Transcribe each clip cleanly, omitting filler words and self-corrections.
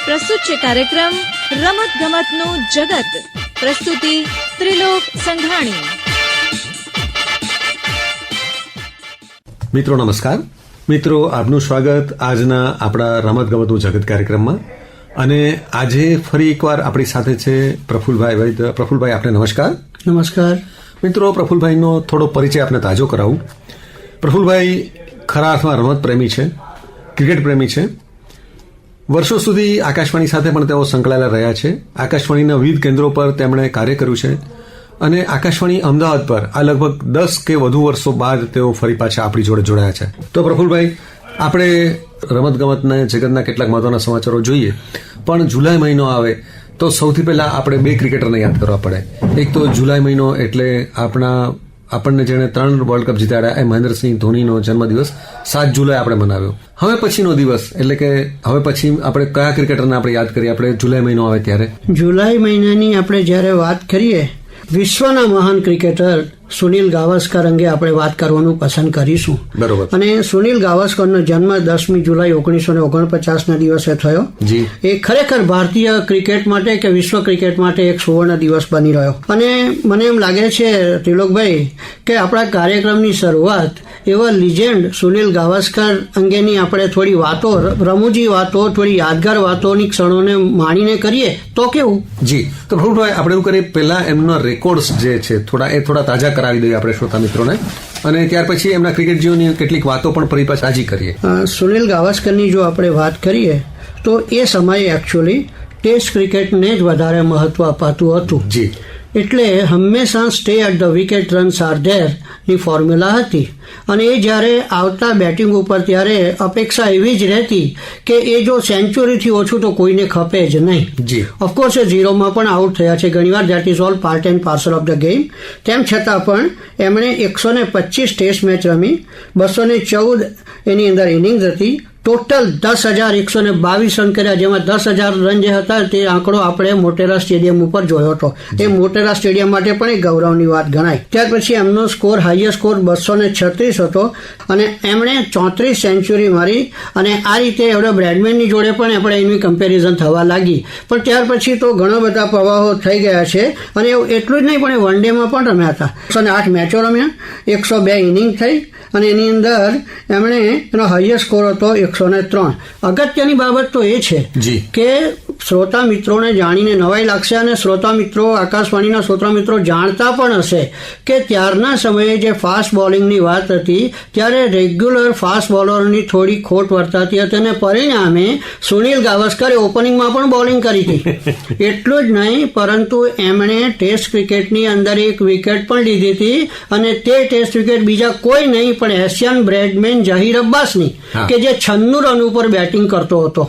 પ્રસ્તુત છે કાર્યક્રમ રમત ગમતનું જગત. પ્રસ્તુતિ ત્રિલોક સંઘાણી. મિત્રો નમસ્કાર. મિત્રો આપનું સ્વાગત આજના આપણા રમત ગમતનું જગત કાર્યક્રમમાં. અને આજે ફરી એકવાર આપણી સાથે છે પ્રફુલભાઈ વૈદ્ય. પ્રફુલભાઈ, આપને નમસ્કાર. નમસ્કાર મિત્રો, પ્રફુલભાઈનો થોડો પરિચય આપને તાજો કરાવું. પ્રફુલભાઈ ખરા અર્થમાં રમત પ્રેમી છે, ક્રિકેટ પ્રેમી છે. વર્ષો સુધી આકાશવાણી સાથે પણ તેઓ સંકળાયેલા રહ્યા છે. આકાશવાણીના વિવિધ કેન્દ્રો પર તેમણે કાર્ય કર્યું છે અને આકાશવાણી અમદાવાદ પર આ લગભગ 10 કે વધુ વર્ષો બાદ તેઓ ફરી પાછા આપણી જોડે જોડાયા છે. તો પ્રફુલભાઈ, આપણે રમતગમતના જગતના કેટલાક મહત્વના સમાચારો જોઈએ, પણ જુલાઈ મહિનો આવે તો સૌથી પહેલા આપણે 2 ક્રિકેટરને યાદ કરવા પડે. એક તો જુલાઈ મહિનો એટલે આપણને જેણે 3 વર્લ્ડ કપ જીતાડ્યા એ મહેન્દ્રસિંહ ધોનીનો જન્મદિવસ 7 જુલાઈ આપણે મનાવ્યો. હવે પછીનો દિવસ એટલે કે હવે પછી આપણે કયા ક્રિકેટરને આપણે યાદ કરીએ આપણે જુલાઈ મહિનો આવે ત્યારે? જુલાઈ મહિનાની આપણે જ્યારે વાત કરીએ, વિશ્વના મહાન ક્રિકેટર સુનિલ ગાવસ્કર અંગે આપણે વાત કરવાનું પસંદ કરીશું. બરોબર. અને સુનિલ ગાવસ્કરનો જન્મ 10મી જુલાઈ 1949ના દિવસે થયો. એ ખરેખર ભારતીય ક્રિકેટ માટે કે વિશ્વ ક્રિકેટ માટે એક સુવર્ણ દિવસ બની રહ્યો. અને મને એમ લાગે છે ત્રિલોકભાઈ કે આપણા કાર્યક્રમની શરૂઆત એવા લિજેન્ડ સુનિલ ગાવસ્કર અંગેની આપણે થોડી વાતો, રમૂજી વાતો, થોડી યાદગાર વાતોની ક્ષણોને માણીને કરીએ તો કેવું? જી. તો પ્રફુલભાઈ, આપણે એવું કરીએ, પહેલા એમના રેકોર્ડ્સ જે છે થોડા તાજા કરાવી દઈએ આપણે શ્રોતા મિત્રોને, અને ત્યાર પછી એમના ક્રિકેટ જીવનની કેટલીક વાતો પણ ફરી પાછી તાજી કરીએ. સુનિલ ગાવસ્કરની જો આપણે વાત કરીએ તો એ સમયે એકચ્યુઅલી ટેસ્ટ ક્રિકેટને જ વધારે મહત્વ અપાતું હતું. જી. એટલે હંમેશા stay at the wicket runs are there ની ફોર્મ્યુલા હતી. અને એ જ્યારે આવતા બેટિંગ ઉપર ત્યારે અપેક્ષા એવી જ રહેતી કે એ જો સેન્ચુરીથી ઓછું તો કોઈને ખપે જ નહીં. જી. ઓફકોર્સ એ 0માં પણ આઉટ થયા છે ઘણીવાર. That is all part and parcel of the game. તેમ છતાં પણ એમણે 125 ટેસ્ટ મેચ રમી, 214 એની અંદર ઇનિંગ્સ હતી. ટોટલ 10,122 રન કર્યા, જેમાં 10,000 રન જે હતા તે આંકડો આપણે મોટેરા સ્ટેડિયમ ઉપર જોયો હતો. એ મોટેરા સ્ટેડિયમ માટે પણ એક ગૌરવની વાત ગણાય. ત્યાર પછી એમનો સ્કોર, હાઈએસ્ટ સ્કોર 236 હતો અને એમણે 34 સેન્ચુરી મારી. અને આ રીતે એવડે બ્રેડમેનની જોડે પણ આપણે એની કમ્પેરિઝન થવા લાગી. પણ ત્યાર પછી તો ઘણા બધા પ્રવાહો થઈ ગયા છે. અને એટલું જ નહીં, પણ એ વન ડેમાં પણ રમ્યા હતા. 108 મેચો રમ્યા, 102 ઇનિંગ થઈ અને એની અંદર એમણે એનો હાઈએસ્ટ સ્કોર હતો 103. અગત્યની બાબત તો એ છે કે શ્રોતા મિત્રોને જાણીને નવાઈ લાગશે, અને શ્રોતા મિત્રો, આકાશવાણીના શ્રોતા મિત્રો જાણતા પણ હશે કે ત્યારના સમયે જે ફાસ્ટ બોલિંગની વાત હતી ત્યારે રેગ્યુલર ફાસ્ટ બોલરની થોડી ખોટ વર્તાતી હતી, અને પરિણામે સુનિલ ગાવસ્કરે ઓપનિંગમાં પણ બોલિંગ કરી હતી. એટલું જ નહીં, પરંતુ એમણે ટેસ્ટ ક્રિકેટની અંદર એક વિકેટ પણ લીધી હતી, અને તે ટેસ્ટ વિકેટ બીજા કોઈ નહીં પણ એશિયન બ્રેડમેન ઝહીર અબ્બાસની, કે જે 96 રન ઉપર બેટિંગ કરતો હતો,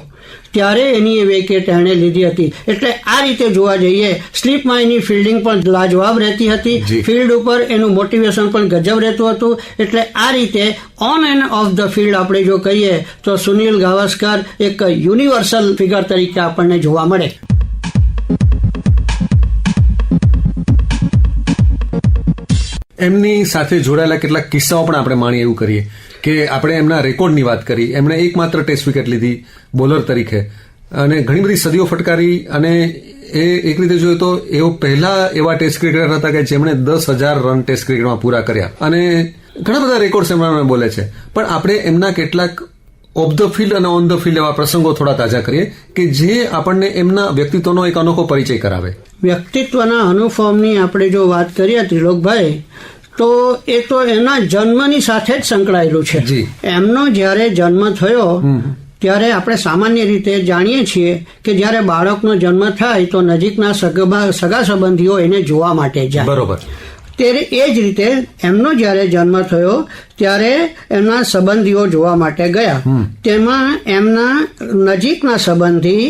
ત્યારે એની એ વિકેટ એણે લીધી હતી. એટલે આ રીતે જોવા જઈએ, સ્લીપમાં એની ફિલ્ડિંગ પણ લાજવાબ રહેતી હતી, ફિલ્ડ ઉપર એનું મોટિવેશન પણ ગજબ રહેતું હતું. એટલે આ રીતે on end of the field આપણે જો કહીએ તો સુનિલ ગાવસ્કર એક યુનિવર્સલ ફિગર તરીકે આપણને જોવા મળે. એમની સાથે જોડાયેલા કેટલાક કિસ્સાઓ પણ આપણે માણીએ એવું કરીએ કે આપણે એમના રેકોર્ડની વાત કરી. એમણે એકમાત્ર ટેસ્ટ વિકેટ લીધી બોલર તરીકે અને ઘણી બધી સદીઓ ફટકારી. અને એ એક રીતે જોઈએ તો એઓ પહેલા એવા ટેસ્ટ ક્રિકેટર હતા કે જેમણે 10,000 રન ટેસ્ટ ક્રિકેટમાં પૂરા કર્યા, અને ઘણા બધા રેકોર્ડ્સ એમના બોલે છે. પણ આપણે એમના કેટલાક ઓફ ધ ફિલ્ડ અને ઓન ધ ફિલ્ડ એવા પ્રસંગો થોડા તાજા કરીએ કે જે આપણને એમના વ્યક્તિત્વનો એક અનોખો પરિચય કરાવે. વ્યક્તિત્વના અનુભવની આપણે જો વાત કરીએ ત્રિલોકભાઈ, તો એ તો એના જન્મની સાથે જ સંકળાયેલું છે. એમનો જ્યારે જન્મ થયો ત્યારે આપણે સામાન્ય રીતે જાણીએ છીએ કે જ્યારે બાળકનો જન્મ થાય તો નજીકના સગા સંબંધીઓ એને જોવા માટે જાય. બરોબર. ત્યારે એ જ રીતે એમનો જ્યારે જન્મ થયો ત્યારે એમના સંબંધીઓ જોવા માટે ગયા. તેમાં એમના નજીકના સંબંધી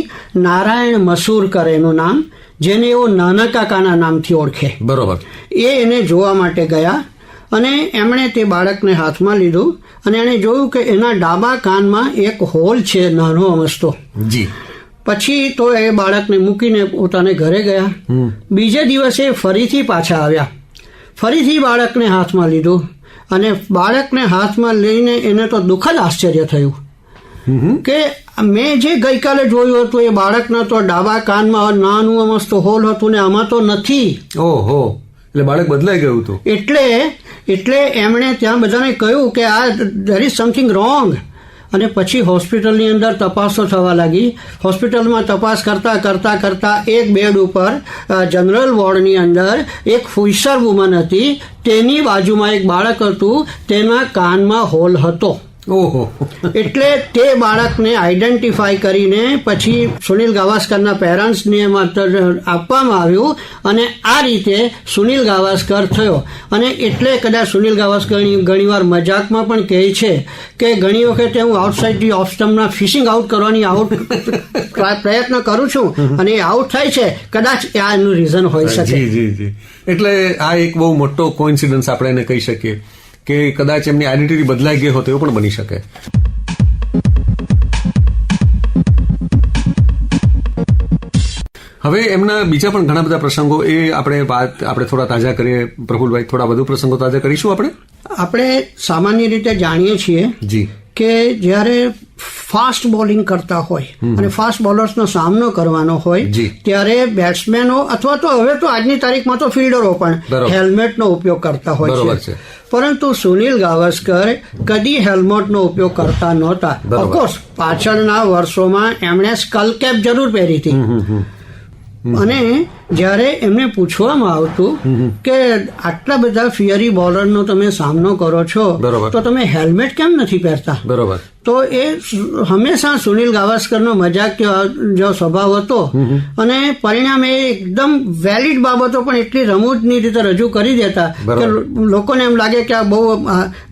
નારાયણ મસૂરકર એનું નામ, જેને એઓ નાના કાકાના નામથી ઓળખે. બરોબર. એને જોવા માટે ગયા અને એમણે તે બાળકને હાથમાં લીધું અને એણે જોયું કે એના ડાબા કાનમાં એક હોલ છે, નાનો અમસ્તો. પછી તો એ બાળકને મૂકીને પોતાને ઘરે ગયા. બીજે દિવસે ફરીથી પાછા આવ્યા, ફરીથી બાળકને હાથમાં લીધું અને બાળકને હાથમાં લઈને એને તો દુઃખદ આશ્ચર્ય થયું કે મેં જે ગઈકાલે જોયું હતું એ બાળકના તો ડાબા કાનમાં નાનું મસ્ત હોલ હતું ને આમાં તો નથી. ઓહો, એટલે બાળક બદલાઈ ગયું હતું. એટલે એમણે ત્યાં બધાને કહ્યું કે આ ધેર ઇઝ સમથિંગ રોંગ. અને પછી હોસ્પિટલની અંદર તપાસો થવા લાગી. હોસ્પિટલમાં તપાસ કરતા એક બેડ ઉપર જનરલ વોર્ડની અંદર એક ફુઈસર વુમન હતી, તેની બાજુમાં એક બાળક હતું, તેના કાનમાં હોલ હતો. ઓહો, એટલે તે બાળકને આઈડેન્ટિફાઈ કરીને પછી સુનિલ ગાવસ્કરના પેરેન્ટ્સને આપવામાં આવ્યું અને આ રીતે સુનિલ ગાવસ્કર થયો. અને એટલે કદાચ સુનિલ ગાવસ્કર ઘણીવાર મજાકમાં પણ કહે છે કે ઘણી વખતે હું આઉટસાઇડ ધી ઓફ સ્ટમ્પના ફિશિંગ આઉટ કરવાની પ્રયત્ન કરું છું અને એ આઉટ થાય છે. કદાચ આ એનું રીઝન હોઈ શકે. જી. એટલે આ એક બહુ મોટો કોઇન્સિડન્સ આપણે એને કહી શકીએ કે કદાચ એમની આઈડેન્ટિટી બદલાઈ ગઈ હોત એવું પણ બની શકે. હવે એમના બીજા પણ ઘણા બધા પ્રસંગો એ આપણે થોડા તાજા કરીએ. પ્રફુલભાઈ, થોડા વધુ પ્રસંગો તાજા કરીશું. આપણે સામાન્ય રીતે જાણીએ છીએ જી કે જ્યારે ફાસ્ટ બોલિંગ કરતા હોય અને ફાસ્ટ બોલર્સનો સામનો કરવાનો હોય ત્યારે બેટ્સમેનો અથવા તો હવે તો આજની તારીખમાં તો ફિલ્ડરો પણ હેલ્મેટનો ઉપયોગ કરતા હોય છે. પરંતુ સુનિલ ગાવસ્કર કદી હેલ્મેટનો ઉપયોગ કરતા નહોતા. ઓફકોર્સ પાછળના વર્ષોમાં એમણે સ્કલ કેપ જરૂર પહેરી હતી. અને જ્યારે એમને પૂછવામાં આવતું કે આટલા બધા ફિયરી બોલરનો તમે સામનો કરો છો તો તમે હેલ્મેટ કેમ નથી પહેરતા, બરોબર, તો એ હંમેશા સુનિલ ગાવસ્કરનો મજાક જેવો સ્વભાવ હતો. અને પરિણામે એકદમ વેલિડ બાબતો પણ એટલી રમૂજની રીતે રજૂ કરી દેતા કે લોકોને એમ લાગે કે આ બહુ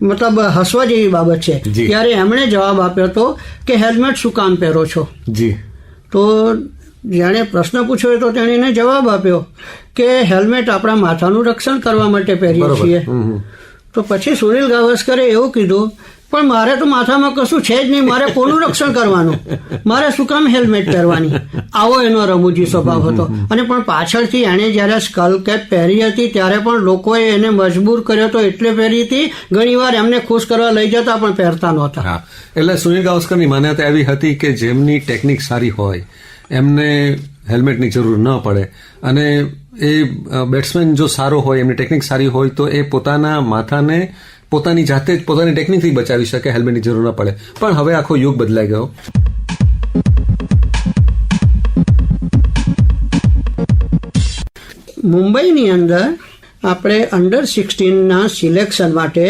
મતલબ હસવા જેવી બાબત છે. ત્યારે એમણે જવાબ આપ્યો હતો કે હેલ્મેટ શું કામ પહેરો છો. તો જેણે પ્રશ્ન પૂછ્યો તો તેણે એને જવાબ આપ્યો કે હેલ્મેટ આપણા માથાનું રક્ષણ કરવા માટે પહેરીએ છીએ. તો પછી સુનિલ ગાવસ્કરે એવું કીધું, પણ મારે તો માથામાં કશું છે જ નહીં, મારે કોનું રક્ષણ કરવાનું, મારે શું કામ હેલ્મેટ પહેરવાની. આવો એનો રમૂજી સ્વભાવ હતો. અને પણ પાછળથી એણે જયારે સ્કલ કેપ પહેરી હતી ત્યારે પણ લોકોએ એને મજબૂર કર્યો હતો એટલે પહેરી હતી. ઘણીવાર એમને ખુશ કરવા લઈ જતા પણ પહેરતા નહોતા. એટલે સુનિલ ગાવસ્કરની માન્યતા એવી હતી કે જેમની ટેકનિક સારી હોય એમને હેલ્મેટની જરૂર ન પડે, અને એ બેટ્સમેન જો સારો હોય, એમની ટેકનિક સારી હોય તો એ પોતાના માથાને પોતાની જાતે જ પોતાની ટેકનિકથી બચાવી શકે, હેલ્મેટની જરૂર ન પડે. પણ હવે આખો યુગ બદલાઈ ગયો. મુંબઈની અંદર આપણે અંડર 16ના સિલેક્શન માટે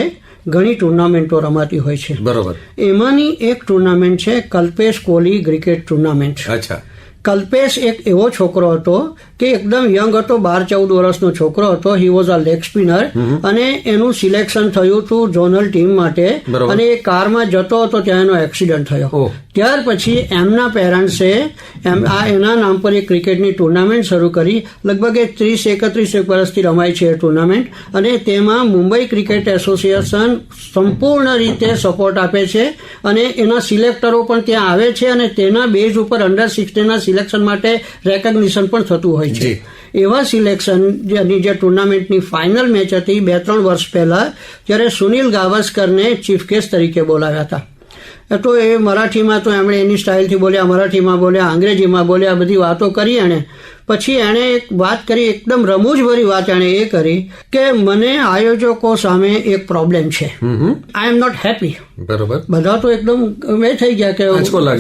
ઘણી ટુર્નામેન્ટો રમાતી હોય છે. બરોબર. એમાંની એક ટુર્નામેન્ટ છે કલ્પેશ કોહલી ક્રિકેટ ટુર્નામેન્ટ. અચ્છા. કલ્પેશ એક એવો છોકરો હતો કે એકદમ યંગ હતો, 12-14 વર્ષનો છોકરો હતો. He was a leg spinner અને એનું સિલેક્શન થયું હતું ઝોનલ ટીમ માટે. અને એ કારમાં જતો હતો ત્યાં એનો એક્સિડન્ટ થયો. ત્યાર પછી એમના પેરેન્ટ્સે એના નામ પર એક ક્રિકેટની ટુર્નામેન્ટ શરૂ કરી. લગભગ 30-31 વર્ષથી રમાય છે એ ટુર્નામેન્ટ. અને તેમાં મુંબઈ ક્રિકેટ એસોસિએશન સંપૂર્ણ રીતે સપોર્ટ આપે છે અને એના સિલેક્ટરો પણ ત્યાં આવે છે અને તેના બેઝ ઉપર અંડર 16ના સિલેક્શન માટે રેકગ્નિશન પણ થતું હોય છે. એવા સિલેક્શન જે ટુર્નામેન્ટની ફાઇનલ મેચ હતી 2-3 વર્ષ પહેલા, જ્યારે સુનિલ ગાવસ્કરને ચીફ ગેસ્ટ તરીકે બોલાવ્યા હતા. તો એ મરાઠીમાં તો એમણે એની સ્ટાઇલથી બોલ્યા, મરાઠીમાં બોલ્યા, અંગ્રેજીમાં બોલ્યા, બધી વાતો કરી એણે. પછી એણે એક વાત કરી, એકદમ રમૂજભરી વાત એણે એ કરી કે મને આયોજકો સામે એક પ્રોબ્લેમ છે. આઈ એમ નોટ હેપી. બરોબર. બધા તો એકદમ એ થઈ ગયા કે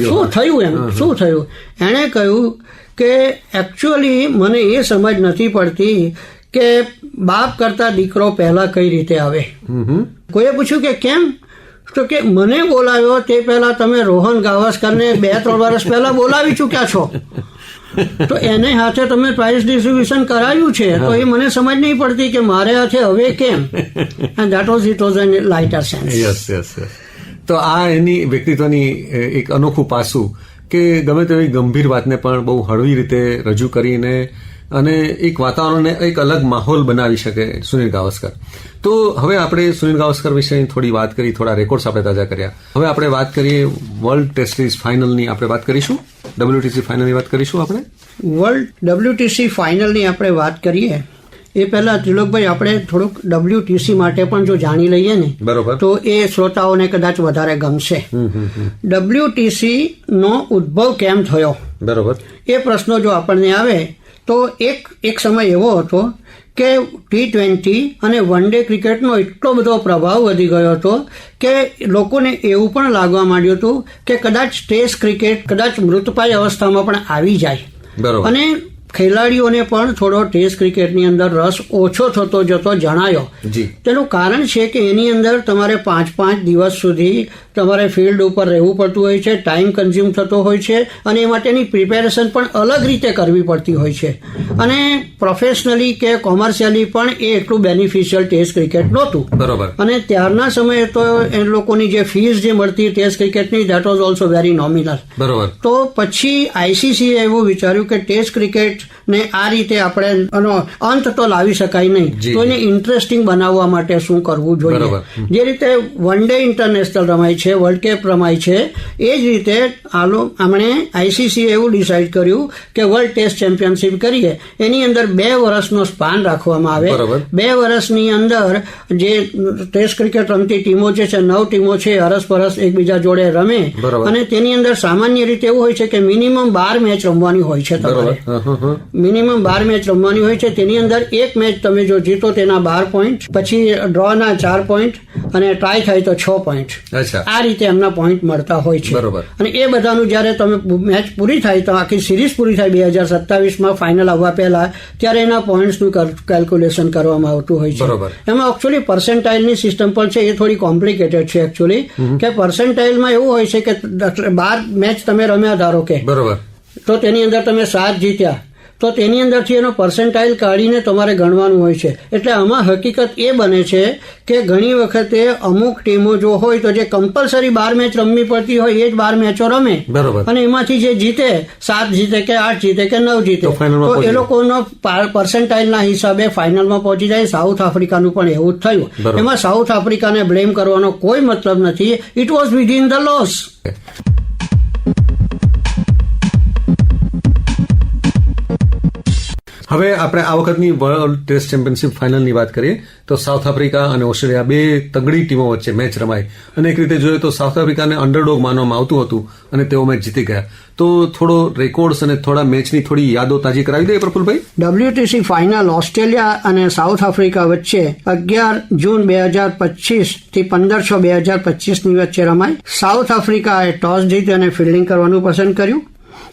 શું થયું, એમ શું થયું. એણે કહ્યું કે એકચ્યુઅલી મને એ સમજ નથી પડતી કે બાપ કરતા દીકરો પહેલા કઈ રીતે આવે. કોઈએ પૂછ્યું કે કેમ, તો કે મને બોલાવ્યો તે પહેલા તમે રોહન ગાવસ્કરને 2-3 વર્ષ પહેલા બોલાવી ચૂક્યા છો, તો એને હાથે તમે પ્રાઇઝ ડિસ્ટ્રીબ્યુશન કરાવ્યું છે, તો એ મને સમજ નહીં પડતી કે મારે હાથે હવે કેમ. And that was it was an lighter sense. Yes. તો આ એની વ્યક્તિત્વની એક અનોખું પાસું કે ગમે તેવી ગંભીર વાતને પણ બહુ હળવી રીતે રજૂ કરીને અને એક વાતાવરણને એક અલગ માહોલ બનાવી શકે સુનિલ ગાવસ્કર. તો હવે આપણે સુનિલ ગાવસ્કર વિશે થોડી વાત કરી, થોડા રેકોર્ડ્સ આપણે તાજા કર્યા. હવે આપણે વાત કરીએ વર્લ્ડ ટેસ્ટ ફાઇનલની. આપણે વાત કરીશું WTC ફાઇનલની વાત કરીશું. આપણે વર્લ્ડ WTC ફાઇનલની આપણે વાત કરીએ. એ પહેલા ત્રિલોકભાઈ આપણે થોડુંક WTC માટે પણ જો જાણી લઈએ ને બરોબર. તો એ શ્રોતાઓને કદાચ વધારે ગમશે. WTC નો ઉદ્ભવ કેમ થયો, બરોબર. એ પ્રશ્નો જો આપણને આવે તો એક સમય એવો હતો કે T20 અને વન ડે ક્રિકેટનો એટલો બધો પ્રભાવ વધી ગયો હતો કે લોકોને એવું પણ લાગવા માંડ્યું હતું કે કદાચ ટેસ્ટ ક્રિકેટ કદાચ મૃતપાય અવસ્થામાં પણ આવી જાય. બરોબર. અને ખેલાડીઓને પણ થોડો ટેસ્ટ ક્રિકેટની અંદર રસ ઓછો થતો જતો જણાયો. જી. તેનું કારણ છે કે એની અંદર તમારે 5 દિવસ સુધી તમારે ફિલ્ડ ઉપર રહેવું પડતું હોય છે, ટાઈમ કન્ઝ્યુમ થતો હોય છે અને એ માટેની પ્રિપેરેશન પણ અલગ રીતે કરવી પડતી હોય છે. અને પ્રોફેશનલી કે કોમર્શિયલી પણ એ એટલું બેનિફિશિયલ ટેસ્ટ ક્રિકેટ નહોતું. બરોબર. અને ત્યારના સમયે તો એ લોકોની જે ફીસ જે મળતી ટેસ્ટ ક્રિકેટની that was also very nominal. બરોબર. તો પછી ICC એવું વિચાર્યું કે ટેસ્ટ ક્રિકેટ ને આ રીતે આપણે આનો અંત તો લાવી શકાય નહીં, તો એને ઇન્ટરેસ્ટિંગ બનાવવા માટે શું કરવું જોઈએ. જે રીતે વન ડે ઇન્ટરનેશનલ રમાય છે, વર્લ્ડ કપ રમાય છે, એ જ રીતે આમણે ICC એવું ડિસાઇડ કર્યું કે વર્લ્ડ ટેસ્ટ ચેમ્પિયનશિપ કરીએ, એની અંદર 2 વર્ષનો સ્પાન રાખવામાં આવે. 2 વર્ષની અંદર જે ટેસ્ટ ક્રિકેટ રમતી ટીમો જે છે 9 ટીમો છે, અરસપરસ એકબીજા જોડે રમે અને તેની અંદર સામાન્ય રીતે એવું હોય છે કે મિનિમમ 12 મેચ રમવાની હોય છે. તમારે મિનિમમ 12 મેચ રમવાની હોય છે. તેની અંદર એક મેચ તમે જો જીતો તેના 12 પોઈન્ટ, પછી ડ્રોના 4 પોઈન્ટ અને ટ્રાય થાય તો 6 પોઈન્ટ. આ રીતે એમના પોઈન્ટ મળતા હોય છે. અને એ બધાનું જયારે તમે મેચ પૂરી થાય તો આખી સિરીઝ પૂરી થાય 2027માં ફાઇનલ આવવા પહેલા, ત્યારે એના પોઈન્ટ્સનું કેલ્ક્યુલેશન કરવામાં આવતું હોય છે. એમાં એકચ્યુઅલી પર્સન્ટાઇલની સિસ્ટમ પણ છે, એ થોડી કોમ્પ્લિકેટેડ છે એકચ્યુઅલી. કે પર્સન્ટાઇલમાં એવું હોય છે કે 12 મેચ તમે રમ્યા ધારો કે, તો તેની અંદર તમે 7 જીત્યા, તો તેની અંદરથી એનો પર્સન્ટાઇલ કાઢીને તમારે ગણવાનું હોય છે. એટલે આમાં હકીકત એ બને છે કે ઘણી વખતે અમુક ટીમો જો હોય તો જે કમ્પલસરી 12 મેચ રમવી પડતી હોય એ જ 12 મેચો રમે અને એમાંથી જે જીતે 7 જીતે કે 8 જીતે કે 9 જીતે તો એ લોકોનો પર્સન્ટાઇલના હિસાબે ફાઇનલમાં પહોંચી જાય. સાઉથ આફ્રિકાનું પણ એવું જ થયું. એમાં સાઉથ આફ્રિકાને બ્લેમ કરવાનો કોઈ મતલબ નથી. It was within the loss. હવે આપણે આ વખતની વર્લ્ડ ટેસ્ટ ચેમ્પિયનશિપ ફાઇનલની વાત કરીએ તો સાઉથ આફ્રિકા અને ઓસ્ટ્રેલિયા 2 તગડી ટીમો વચ્ચે મેચ રમાઈ અને એક રીતે જોઈએ તો સાઉથ આફ્રિકાને અંડરડોગ માનવામાં આવતું હતું અને તેઓ મેચ જીતી ગયા. તો થોડો રેકોર્ડ્સ અને થોડા મેચની થોડી યાદો તાજી કરાવી દઈએ પ્રફુલભાઈ. WTC ફાઇનલ ઓસ્ટ્રેલિયા અને સાઉથ આફ્રિકા વચ્ચે 11 જૂન 2025 થી 15/6/2025 ની વચ્ચે રમાઈ. સાઉથ આફ્રિકાએ ટોસ જીતી અને ફિલ્ડિંગ કરવાનું પસંદ કર્યું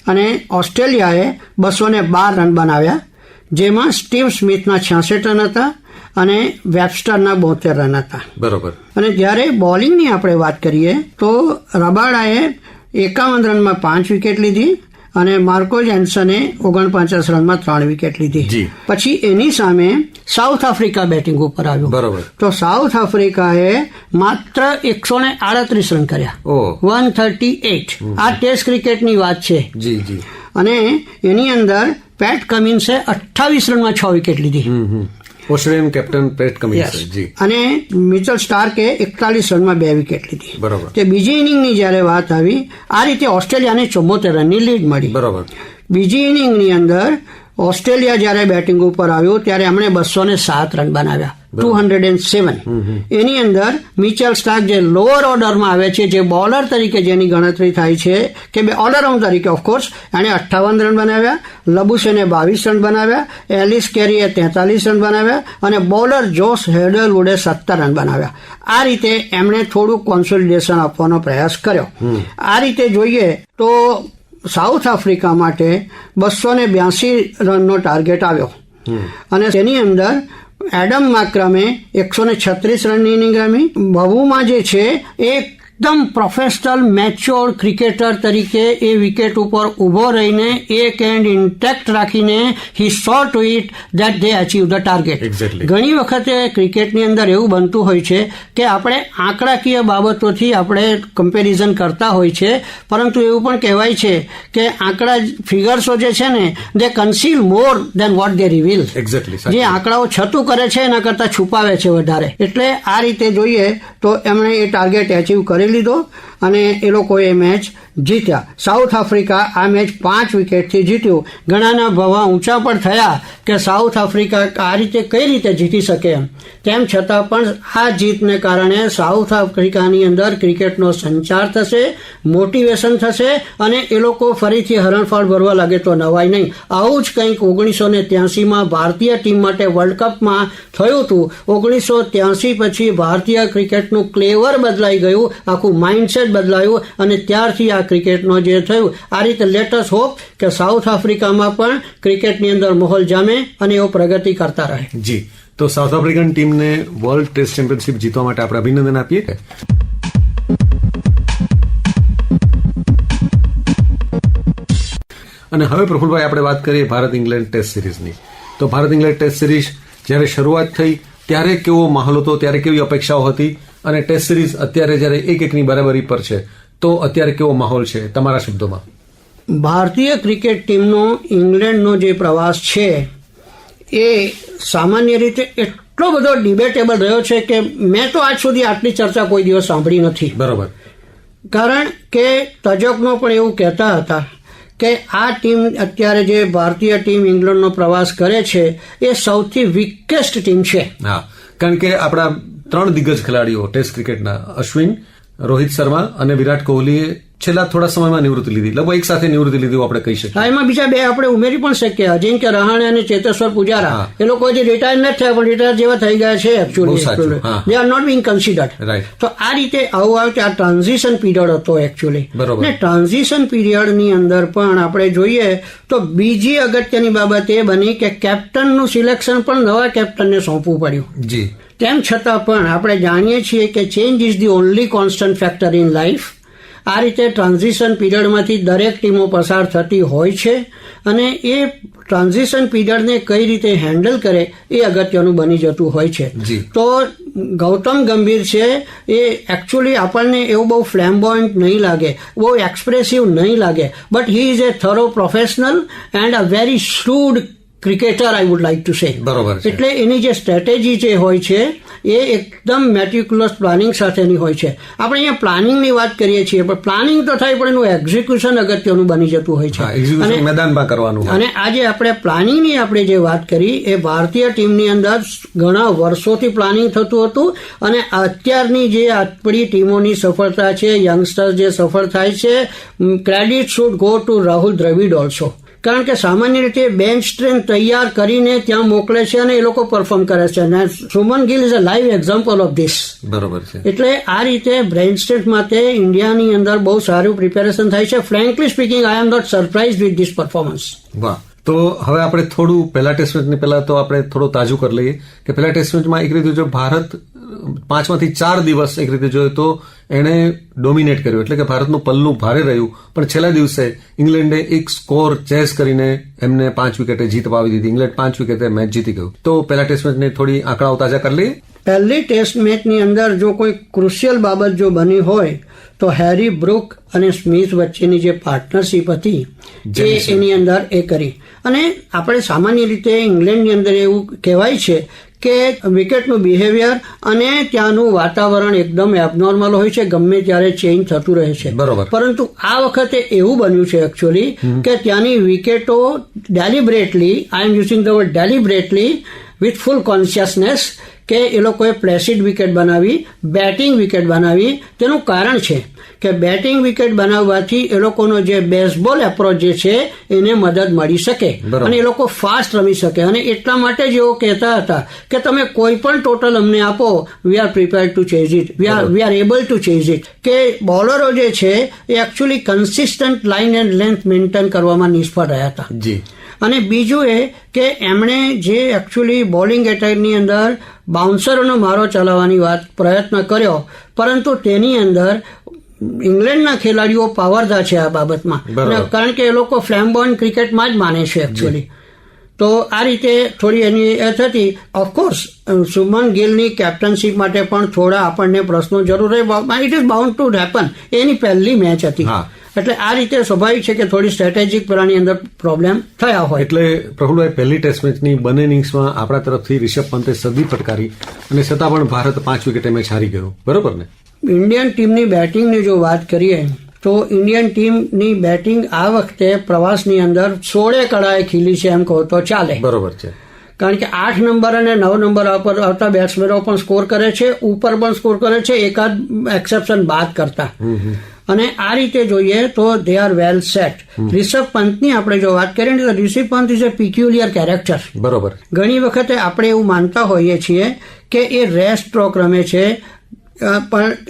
અને ઓસ્ટ્રેલિયાએ 212 રન બનાવ્યા, જેમાં સ્ટીવ સ્મિથના 66 રન હતા અને વેબસ્ટરના 72 રન હતા. બરોબર. અને જ્યારે બોલિંગની આપણે વાત કરીએ તો રબાડાએ 51 રનમાં 5 વિકેટ લીધી અને માર્કો જેન્સને 49 રનમાં 3 વિકેટ લીધી. પછી એની સામે સાઉથ આફ્રિકા બેટિંગ ઉપર આવ્યું. બરોબર. તો સાઉથ આફ્રિકાએ માત્ર 138 રન કર્યા, 138. આ ટેસ્ટ ક્રિકેટની વાત છે. અને એની અંદર પેટ કમિન્સે 28 રનમાં 6 વિકેટ લીધી. Australian captain Pat Cummins. અને મિચેલ સ્ટાર્કે 41 રનમાં 2 વિકેટ લીધી. બરોબર. તે બીજી ઇનિંગની જયારે વાત આવી, આ રીતે ઓસ્ટ્રેલિયાને 74 રનની લીડ મળી. બરોબર. બીજી ઇનિંગની અંદર ઓસ્ટ્રેલિયા જયારે બેટિંગ ઉપર આવ્યું ત્યારે એમણે 207 રન બનાવ્યા, 207. એની અંદર મિચેલ સ્ટાર્ક જે લોઅર ઓર્ડરમાં આવે છે, જે બોલર તરીકે જેની ગણતરી થાય છે કે ઓલરાઉન્ડ તરીકે ઓફકોર્સ, એણે 58 રન બનાવ્યા, લબુશેને 22 રન બનાવ્યા, એલિસ કેરીએ 43 રન બનાવ્યા અને બોલર જોશ હેડલવુડે 17 રન બનાવ્યા. આ રીતે એમણે થોડું કોન્સોલિડેશન આપવાનો પ્રયાસ કર્યો. આ રીતે જોઈએ તો સાઉથ આફ્રિકા માટે 282 રનનો ટાર્ગેટ આવ્યો અને તેની અંદર એડમ માક્રમે 136 રનની ઇનિંગ રમી. બહુમાં જે છે એકદમ પ્રોફેશનલ મેચ્યોર ક્રિકેટર તરીકે એ વિકેટ ઉપર ઉભો રહીને એક એન્ડ ઇન્ટેક્ટ રાખીને he saw to it that they achieve the target. ઘણી વખતે ક્રિકેટની અંદર એવું બનતું હોય છે કે આપણે આંકડાકીય બાબતોથી આપણે કમ્પેરિઝન કરતા હોય છે, પરંતુ એવું પણ કહેવાય છે કે આંકડા ફિગર્સો જે છે ને દે conceal more then what they reveal. જે આંકડાઓ છતું કરે છે એના કરતા છુપાવે છે વધારે. એટલે આ રીતે જોઈએ તો એમણે એ ટાર્ગેટ એચીવ કર્યો કરી લીધો અને એ લોકોએ મેચ જીત્યા. સાઉથ આફ્રિકા આ મેચ 5 વિકેટથી જીત્યું. ઘણાના ભવા ઊંચા પણ થયા કે સાઉથ આફ્રિકા આ રીતે કઈ રીતે જીતી શકે એમ. તેમ છતાં પણ આ જીતને કારણે સાઉથ આફ્રિકાની અંદર ક્રિકેટનો સંચાર થશે, મોટિવેશન થશે અને એ લોકો ફરીથી હરણફાળ ભરવા લાગે તો નવાય નહીં. આવું જ કંઈક 1983માં ભારતીય ટીમ માટે વર્લ્ડ કપમાં થયું હતું. 1983 પછી ભારતીય ક્રિકેટનું ક્લેવર બદલાઈ ગયું, આખું માઇન્ડસેટ બદલાયું અને ત્યારથી આ ક્રિકેટનો જે થયું. આ રીતે લેટેસ્ટ હોપ કે સાઉથ આફ્રિકામાં પણ ક્રિકેટની અંદર માહોલ જામે અને એઓ પ્રગતિ કરતા રહે. જી, તો સાઉથ આફ્રિકન ટીમને વર્લ્ડ ટેસ્ટ ચેમ્પિયનશિપ જીતવા માટે આપણે અભિનંદન આપીએ. અને હવે પ્રફુલભાઈ આપણે વાત કરીએ ભારત ઇંગ્લેન્ડ ટેસ્ટ સિરીઝની. તો ભારત ઇંગ્લેન્ડ ટેસ્ટ સિરીઝ જ્યારે શરૂઆત થઈ ત્યારે કેવો માહોલ હતો, ત્યારે કેવી અપેક્ષાઓ હતી, અને ટેસ્ટ સિરીઝ અત્યારે જ્યારે 1-1ની બરાબરી પર છે તો અત્યારે કેવો માહોલ છે તમારા શબ્દોમાં? ભારતીય ક્રિકેટ ટીમનો ઇંગ્લેન્ડનો જે પ્રવાસ છે એ સામાન્ય રીતે એટલો બધો ડિબેટેબલ રહ્યો છે કે મેં તો આજ સુધી આટલી ચર્ચા કોઈ દિવસ સાંભળી નથી. બરોબર. કારણ કે તજજ્ઞો પણ એવું કહેતા હતા કે આ ટીમ અત્યારે જે ભારતીય ટીમ ઇંગ્લેન્ડનો પ્રવાસ કરે છે એ સૌથી વીકેસ્ટ ટીમ છે. હા, કારણ કે આપણા 3 દિગ્ગજ ખેલાડીઓ ટેસ્ટ ક્રિકેટના, અશ્વિન, રોહિત શર્મા અને વિરાટ કોહલીએ છેલ્લા થોડા સમયમાં નિવૃત્તિ લીધી, લગભગ એક સાથે નિવૃત્તિ લીધી આપણે કહી શકીએ. હા, એમાં બીજા 2 આપણે ઉમેરી પણ શકીએ, અજિંક્ય રહાણે અને ચેતેશ્વર પુજારા. એ લોકો હજી રિટાયર નથી થયા પણ રિટાયર જેવા થઈ ગયા છે actually. They are not being considered. તો આ રીતે આવું આવ્યું કે આ ટ્રાન્ઝિશન પીરિયડ હતો એકચ્યુઅલી. ને ટ્રાન્ઝિશન પીરિયડની અંદર પણ આપણે જોઈએ તો બીજી અગત્યની બાબત એ બની કે કેપ્ટનનું સિલેક્શન પણ નવા કેપ્ટનને સોંપવું પડ્યું. જી. તેમ છતાં પણ આપણે જાણીએ છીએ કે change is the only constant factor in life. આ રીતે ટ્રાન્ઝિશન પીરિયડમાંથી દરેક ટીમો પસાર થતી હોય છે અને એ ટ્રાન્ઝિશન પીરિયડને કઈ રીતે હેન્ડલ કરે એ અગત્યનું બની જતું હોય છે. તો ગૌતમ ગંભીર છે એ એકચ્યુઅલી આપણને એવું બહુ ફ્લેમ્બોયન્ટ નહીં લાગે, બહુ એક્સપ્રેસિવ નહીં લાગે, but he is a thorough professional and a very shrewd cricketer I would like to say. બરોબર. એટલે એની જે સ્ટ્રેટેજી જે હોય છે એ એકદમ મેટિક્યુલસ પ્લાનિંગ સાથેની હોય છે. આપણે અહીંયા પ્લાનિંગની વાત કરીએ છીએ પણ પ્લાનિંગ તો થાય પણ એનું એક્ઝિક્યુશન અગત્યનું બની જતું હોય છે અને મેદાનમાં કરવાનું. અને આજે આપણે પ્લાનિંગની આપણે જે વાત કરી એ ભારતીય ટીમની અંદર ઘણા વર્ષોથી પ્લાનિંગ થતું હતું અને અત્યારની જે આપણી ટીમોની સફળતા છે, યંગસ્ટર્સ જે સફળ થાય છે, credit should go to Rahul Dravid also. કારણ કે સામાન્ય રીતે બેન્ચ સ્ટ્રેન્થ તૈયાર કરીને ત્યાં મોકલે છે અને એ લોકો પરફોર્મ કરે છે. અને Suman Gill is a live example of this. બરોબર છે. એટલે આ રીતે બેન્ચ સ્ટ્રેન્થ માટે ઇન્ડિયાની અંદર બહુ સારું પ્રિપેરેશન થાય છે. Frankly speaking I am not surprise with this performance. વાહ. તો હવે આપણે થોડું પહેલા ટેસ્ટ મેચની પહેલા તો આપણે થોડું તાજું કરી લઈએ કે પહેલા ટેસ્ટ મેચમાં એક રીતે જો ભારત 5માંથી 4 દિવસ એક રીતે જોઈએ તો એણે ડોમિનેટ કર્યું, એટલે કે ભારતનું પલ્લું ભારે રહ્યું, પણ છેલ્લા દિવસે ઇંગ્લેન્ડે એક સ્કોર ચેસ કરીને એમને 5 વિકેટે જીત અપાવી દીધી. ઇંગ્લેન્ડ 5 વિકેટે મેચ જીતી ગયું. તો પહેલા ટેસ્ટ મેચને થોડી આંકડાઓ તાજા કરી લઈએ. પહેલી ટેસ્ટ મેચની અંદર જો કોઈ ક્રુશિયલ બાબત જો બની હોય તો હેરી બ્રુક અને સ્મિથ વચ્ચેની જે પાર્ટનરશિપ હતી એ એની અંદર એ કરી. અને આપણે સામાન્ય રીતે ઇંગ્લેન્ડની અંદર એવું કહેવાય છે કે વિકેટનું બિહેવિયર અને ત્યાંનું વાતાવરણ એકદમ એબનોર્મલ હોય છે, ગમે ત્યારે ચેન્જ થતું રહે છે. બરોબર. પરંતુ આ વખતે એવું બન્યું છે એકચ્યુઅલી કે ત્યાંની વિકેટો deliberately, I am using the word deliberately with full consciousness, કે એ લોકોએ પ્લેસિડ વિકેટ બનાવી, બેટિંગ વિકેટ બનાવી. તેનું કારણ છે કે બેટિંગ વિકેટ બનાવવાથી એ લોકોનો જે બેઝબોલ એપ્રોચ જે છે એને મદદ મળી શકે અને એ લોકો ફાસ્ટ રમી શકે. અને એટલા માટે જ એવો કહેતા હતા કે તમે કોઈ પણ ટોટલ અમને આપો, we are prepared to chase it, we are able to chase it. કે બોલરો જે છે એ actually consistent line and length maintain કરવામાં નિષ્ફળ રહ્યા હતા. જી. અને બીજું એ કે એમણે જે એકચ્યુઅલી બોલિંગ એટેકની અંદર બાઉન્સરોનો મારો ચલાવવાની વાત પ્રયત્ન કર્યો, પરંતુ તેની અંદર ઇંગ્લેન્ડના ખેલાડીઓ પાવરદા છે આ બાબતમાં, કારણ કે એ લોકો ફ્લેમ્બોયન્ટ ક્રિકેટમાં જ માને છે એકચ્યુઅલી. તો આ રીતે થોડી એની એ થતી. ઓફકોર્સ શુભમન ગિલની કેપ્ટનશીપ માટે પણ થોડા આપણને પ્રશ્નો જરૂર રહે. It is bound to happen. એની પહેલી મેચ હતી, એટલે આ રીતે સ્વાભાવિક છે કે થોડી સ્ટ્રેટેજિક પ્લાનની અંદર પ્રોબ્લેમ થયા હોય. એટલે પ્રફુલભાઈ, પહેલી ટેસ્ટ મેચની બંને ઇનિંગ્સમાં આપણા તરફથી રિષભ પંતે સદી ફટકારી અને છતાં પણ ભારત 5 વિકેટે મેચ હારી ગયું, બરોબર ને? ઇન્ડિયન ટીમની બેટિંગની જો વાત કરીએ તો ઇન્ડિયન ટીમની બેટિંગ આ વખતે પ્રવાસની અંદર 16 કળાએ ખીલી છે એમ કહો તો ચાલે. બરોબર છે. કારણ કે 8 નંબર અને 9 નંબર પર આવતા બેટ્સમેનો પણ સ્કોર કરે છે, ઉપર પણ સ્કોર કરે છે, એકાદ એક્સેપ્શન બાદ કરતા. અને આ રીતે જોઈએ તો they are well set. Rishabh પંતની આપણે જો વાત કરીએ તો Rishabh Pant is a peculiar character. બરોબર. ઘણી વખતે આપણે એવું માનતા હોઈએ છીએ કે એ રેસ્ટ સ્ટ્રોક રમે છે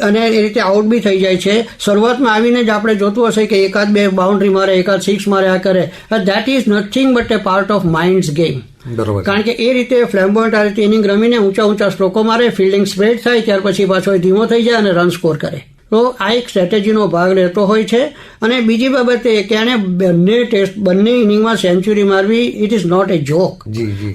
અને એ રીતે આઉટ બી થઈ જાય છે. શરૂઆતમાં આવીને જ આપણે જોતું હશે કે એકાદ 2 બાઉન્ડ્રી મારે, એકાદ 6 મારે, આ કરે. That is nothing but A part of minds game. કારણ કે એ રીતે ફ્લેમ્બોયન્ટ આ રીતે ઇનિંગ રમીને ઊંચા સ્ટ્રોકો મારે, ફિલ્ડિંગ સ્પ્રેડ થાય, ત્યાર પછી પાછો ધીમો થઈ જાય અને રન સ્કોર કરે. તો આ એક સ્ટ્રેટેજીનો ભાગ લેતો હોય છે. અને બીજી બાબત એ કે આને બંને ઇનિંગમાં સેન્ચુરી મારવી it is not a joke.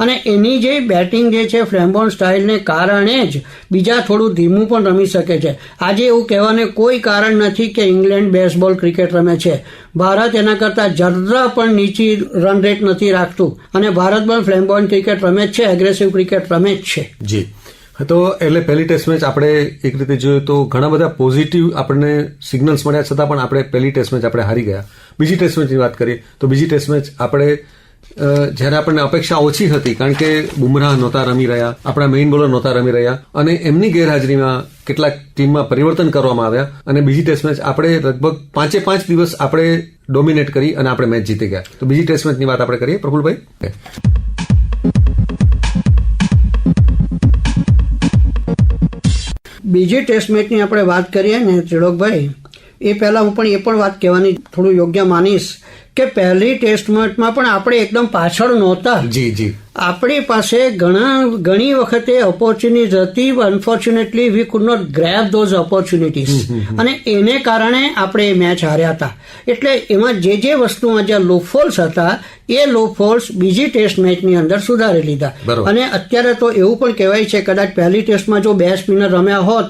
અને એની જે બેટિંગ જે છે ફ્લેમ્બોયન્ટ સ્ટાઇલને કારણે જ બીજા થોડું ધીમું પણ રમી શકે છે. આજે એવું કહેવાને કોઈ કારણ નથી કે ઇંગ્લેન્ડ બેસબોલ ક્રિકેટ રમે છે. ભારત એના કરતાં જરા પણ નીચી રન રેટ નથી રાખતું અને ભારત પણ ફ્લેમ્બોયન્ટ ક્રિકેટ રમે જ છે, એગ્રેસિવ ક્રિકેટ રમે જ છે. જી. તો એટલે પહેલી ટેસ્ટ મેચ આપણે એક રીતે જોઈએ તો ઘણા બધા પોઝિટિવ આપણને સિગ્નલ્સ મળ્યા છતાં પણ આપણે પહેલી ટેસ્ટ મેચ આપણે હારી ગયા. બીજી ટેસ્ટ મેચની વાત કરીએ તો બીજી ટેસ્ટ મેચ આપણે જ્યારે આપણને અપેક્ષા ઓછી હતી કારણ કે બુમરાહ નહોતા રમી રહ્યા, આપણા મેઇન બોલર નહોતા રમી રહ્યા અને એમની ગેરહાજરીમાં કેટલાક ટીમમાં પરિવર્તન કરવામાં આવ્યા અને બીજી ટેસ્ટ મેચ આપણે લગભગ 5 દિવસ આપણે ડોમિનેટ કરી અને આપણે મેચ જીતી ગયા. તો બીજી ટેસ્ટ મેચની વાત આપણે કરીએ પ્રફુલભાઈ. બીજી ટેસ્ટ મેચની આપણે વાત કરીએ ને ત્રિલોકભાઈ, એ પહેલા હું પણ એ પણ વાત કહેવાની થોડું યોગ્ય માનીશ કે પહેલી ટેસ્ટ મેચમાં પણ આપણે એકદમ પાછળ નહોતા. જી. આપણી પાસે ઘણી વખતે ઓપોર્ચ્યુનિટીઝ હતી. Unfortunately we could not grab those opportunities અને એને કારણે આપણે એ મેચ હાર્યા હતા. એટલે એમાં જે વસ્તુમાં જ્યાં લૂપહોલ્સ હતા એ લૂપહોલ્સ બીજી ટેસ્ટ મેચની અંદર સુધારી લીધા. અને અત્યારે તો એવું પણ કહેવાય છે કદાચ પહેલી ટેસ્ટમાં જો 2 સ્પિનર રમ્યા હોત,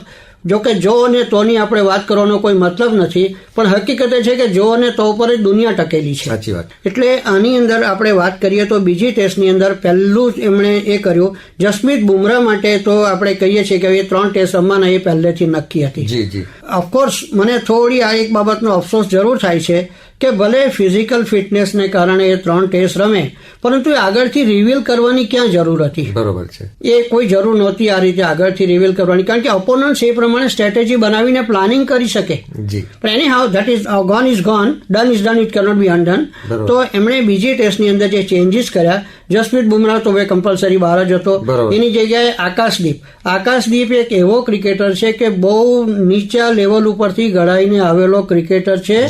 જોકે જો અને તોની આપણે વાત કરવાનો કોઈ મતલબ નથી, પણ હકીકત એ છે કે જો અને તો પર જ દુનિયા ટકેલી છે. સાચી વાત. એટલે આની અંદર આપણે વાત કરીએ તો બીજી ટેસ્ટની અંદર પહેલું જ એમણે એ કર્યું. જસપ્રીત બુમરાહ માટે તો આપણે કહીએ છીએ કે એ 3 ટેસ્ટ રમવાના એ પહેલેથી નક્કી હતી. ઓફકોર્સ મને થોડી આ એક બાબતનો અફસોસ જરૂર થાય છે કે ભલે ફિઝિકલ ફિટનેસને કારણે એ 3 ટેસ્ટ રમે, પરંતુ એ આગળથી રિવીલ કરવાની ક્યાં જરૂર હતી? બરોબર છે. એ કોઈ જરૂર નહોતી આ રીતે આગળથી રિવીલ કરવાની, કારણ કે ઓપોનન્ટ એ પ્રમાણે સ્ટ્રેટેજી બનાવીને પ્લાનિંગ કરી શકે. પણ anyhow that is gone is gone, done is done, it cannot be undone. તો એમણે બીજી ટેસ્ટની અંદર જે ચેન્જીસ કર્યા, જસપ્રીત બુમરાહ તો હવે કમ્પલસરી બહાર જ હતો. એની જગ્યાએ આકાશદીપ એક એવો ક્રિકેટર છે કે બહુ નીચા લેવલ ઉપરથી ઘડાઈને આવેલો ક્રિકેટર છે.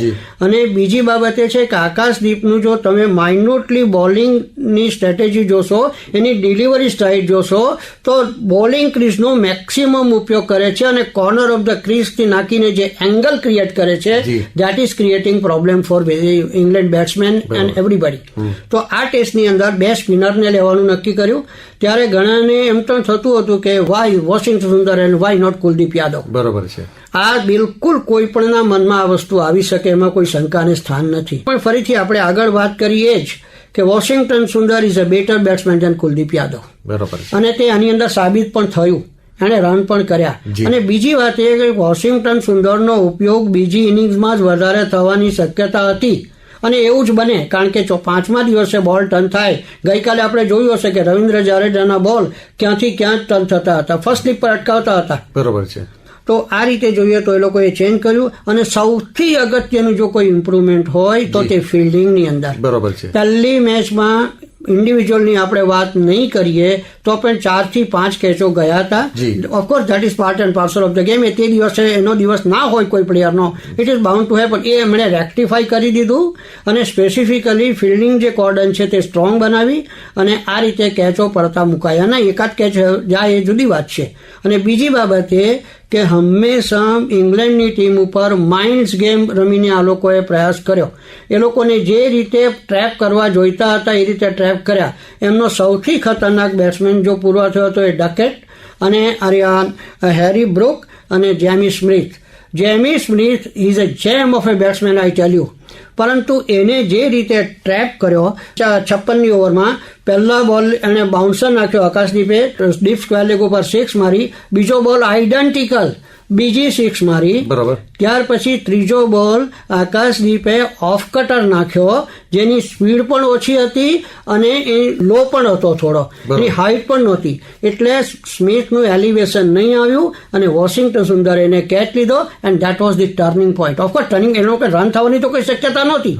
અને બીજી બાબત એ છે કે આકાશદીપનું જો તમે માઇન્યુટલી બોલિંગની સ્ટ્રેટેજી જોશો, એની ડિલિવરી સ્ટાઇલ જોશો તો બોલિંગ ક્રીઝનો મેક્સિમમ ઉપયોગ કરે છે અને કોર્નર ઓફ ધ ક્રીઝથી નાખીને જે એંગલ ક્રિએટ કરે છે, that is creating problem four England batsman and everybody. તો આ ટેસ્ટની અંદર 2 સ્પિનરને લેવાનું નક્કી કર્યું. ત્યારે ઘણાને એમ પણ થતું હતું કે why Washington Sundar and why not Kuldeep Yadav. બરોબર છે. આ બિલકુલ કોઈ પણના મનમાં આ વસ્તુ આવી શકે એમાં કોઈ શંકાને સ્થાન નથી. પણ ફરીથી આપણે આગળ વાત કરીએ જ કે Washington Sundar is a better batsman than Kuldeep Yadav. બરોબર. અને તે આની અંદર સાબિત પણ થયું. એણે રન પણ કર્યા. અને બીજી વાત એ કે વોશિંગ્ટન સુંદરનો ઉપયોગ બીજી ઇનિંગ્સમાં જ વધારે થવાની શક્યતા હતી અને એવું જ બને, કારણ કે 5મા દિવસે બોલ ટર્ન થાય. ગઈકાલે આપણે જોયું હશે કે રવિન્દ્ર જાડેજાના બોલ ક્યાંથી ક્યાં ટર્ન થતા હતા, ફર્સ્ટ સ્લીપ પર અટકાવતા હતા. બરોબર છે. તો આ રીતે જોઈએ તો એ લોકોએ ચેન્જ કર્યું. અને સૌથી અગત્યનું જો કોઈ ઇમ્પ્રુવમેન્ટ હોય તો તે ફિલ્ડિંગની અંદર. બરોબર છે. પહેલી મેચમાં ઇન્ડિવિજ્યુઅલની આપણે વાત નહીં કરીએ તો પણ 4 થી 5 કેચો ગયા હતા. Of course that is part and parcel of the game. એ તે દિવસે એનો દિવસ ના હોય કોઈ પ્લેયરનો, it is bound to happen. એ એમણે રેક્ટિફાઈ કરી દીધું અને સ્પેસિફિકલી ફિલ્ડિંગ જે કોર્ડન છે તે સ્ટ્રોંગ બનાવી અને આ રીતે કેચો પડતા મુકાયા. ના એકાદ કેચ જાય એ જુદી વાત છે. અને બીજી બાબત એ કે હંમેશા ઇંગ્લેન્ડની ટીમ ઉપર માઇન્ડ્સ ગેમ રમીને આ લોકોએ પ્રયાસ કર્યો. એ લોકોને જે રીતે ટ્રેપ કરવા જોઈતા હતા એ રીતે ટ્રેપ કર્યા. એમનો સૌથી ખતરનાક બેટ્સમેન જો પૂરો થયો તો એ ડકેટ અને હેરી બ્રુક અને Jamie Smith. Jamie Smith is a gem of a batsman, I tell you. પરંતુ એને જે રીતે ટ્રેપ કર્યો 56ની ઓવરમાં, પહેલા બોલ એણે બાઉન્સર નાખ્યો આકાશદીપે, ડીપ સ્ક્વેર લેગ ઉપર 6 મારી. બીજો બોલ આઈડેન્ટિકલ બીજી 6 મારી. બરાબર. ત્યાર પછી ત્રીજો બોલ આકાશદીપે ઓફ કટર નાખ્યો, જેની સ્પીડ પણ ઓછી હતી અને એ લો પણ હતો થોડો, એની હાઈટ પણ નહોતી, એટલે સ્મિથનું એલિવેશન નહીં આવ્યું અને વોશિંગ્ટન સુંદરે એને કેચ લીધો and that was the turning point. Of course turning એનો કે રન થવાની તો કોઈ શક્યતા નહોતી,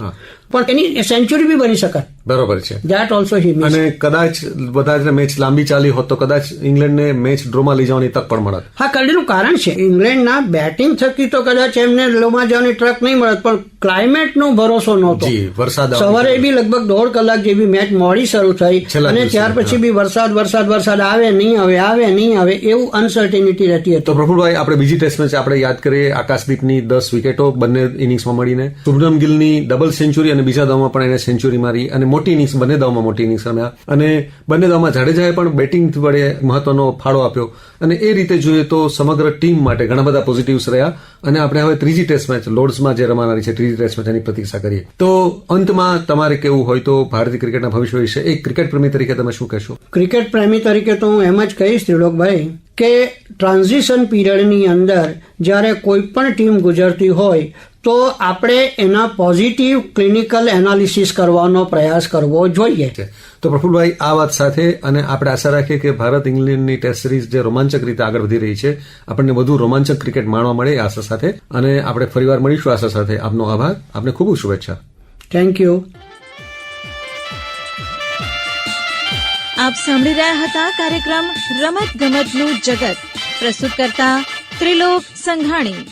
પણ એની સેન્ચુરી બી બની શકત. બરોબર છે. That also he miss. અને કદાચ બધા મેચ લાંબી ચાલી હોત તો કદાચ ઇંગ્લેન્ડને મેચ ડ્રોમાં લઈ જવાની તક પણ મળત. હા, કડીનું કારણ છે ઇંગ્લેન્ડના બેટિંગ થકી તો કદાચ એમને લોમાં જવાની ટ્રક નહીં મળત, પણ ક્લાઇમેટનો ભરોસો નહોતો. વરસાદ સવારે બી લગભગ 1.5 કલાક જેવી મેચ મોડી શરૂ થઈ અને ત્યાર પછી બી વરસાદ આવે નહીં આવે એવું અનસર્ટિનિટી રહેતી હતી. તો પ્રફુલભાઈ, આપણે બીજી ટેસ્ટ મેચ આપણે યાદ કરીએ. આકાશદીપની 10 વિકેટો બંને ઇનિંગ્સમાં મળીને, શુભમન ગિલની ડબલ સેન્ચુરી અને બીજા દાવમાં પણ એને સેન્ચુરી મારી અને મોટી ઇનિંગ્સ, બંને દાવમાં મોટી ઇનિંગ્સ રમ્યા અને બંને દાવમાં જાડેજાએ પણ બેટિંગ વડે મહત્વનો ફાળો આપ્યો અને એ રીતે જોઈએ તો સમગ્ર ટીમ માટે ઘણા બધા પોઝિટિવ્સ રહ્યા. અને આપણે હવે ત્રીજી ટેસ્ટ મેચ લોર્ડ્સમાં જે રમાનારી છે, ત્રીજી ટેસ્ટ મેચ, એની પ્રતીક્ષા કરીએ. તો અંતમાં તમારે કેવું હોય તો ભારતીય ક્રિકેટના ભવિષ્ય વિશે એક ક્રિકેટ પ્રેમી તરીકે તમે શું કહેશો? ક્રિકેટ પ્રેમી તરીકે તો હું એમ જ કહીશ ત્રિલોકભાઈ કે ટ્રાન્ઝિશન પીરિયડની અંદર જ્યારે કોઈ પણ ટીમ ગુજરતી હોય તો આપણે એના પોઝિટિવ ક્લિનિકલ એનાલિસિસ કરવાનો પ્રયાસ કરવો જોઈએ. તો પ્રફુલભાઈ, આ વાત સાથે અને આપણે આશા રાખીએ કે ભારત ઇંગ્લેન્ડની ટેસ્ટ સિરીઝ જે રોમાંચક રીતે આગળ વધી રહી છે, આપણને વધુ રોમાંચક ક્રિકેટ માણવા મળે એ આશા સાથે, અને આપણે ફરીવાર મળીશું આશા સાથે. આપનો આભાર, આપને ખૂબ ખૂબ શુભેચ્છા. Thank you. આપ સાંભળી રહ્યા હતા કાર્યક્રમ રમત ગમતનું જગત. પ્રસ્તુત કરતા ત્રિલોક સંઘાણી.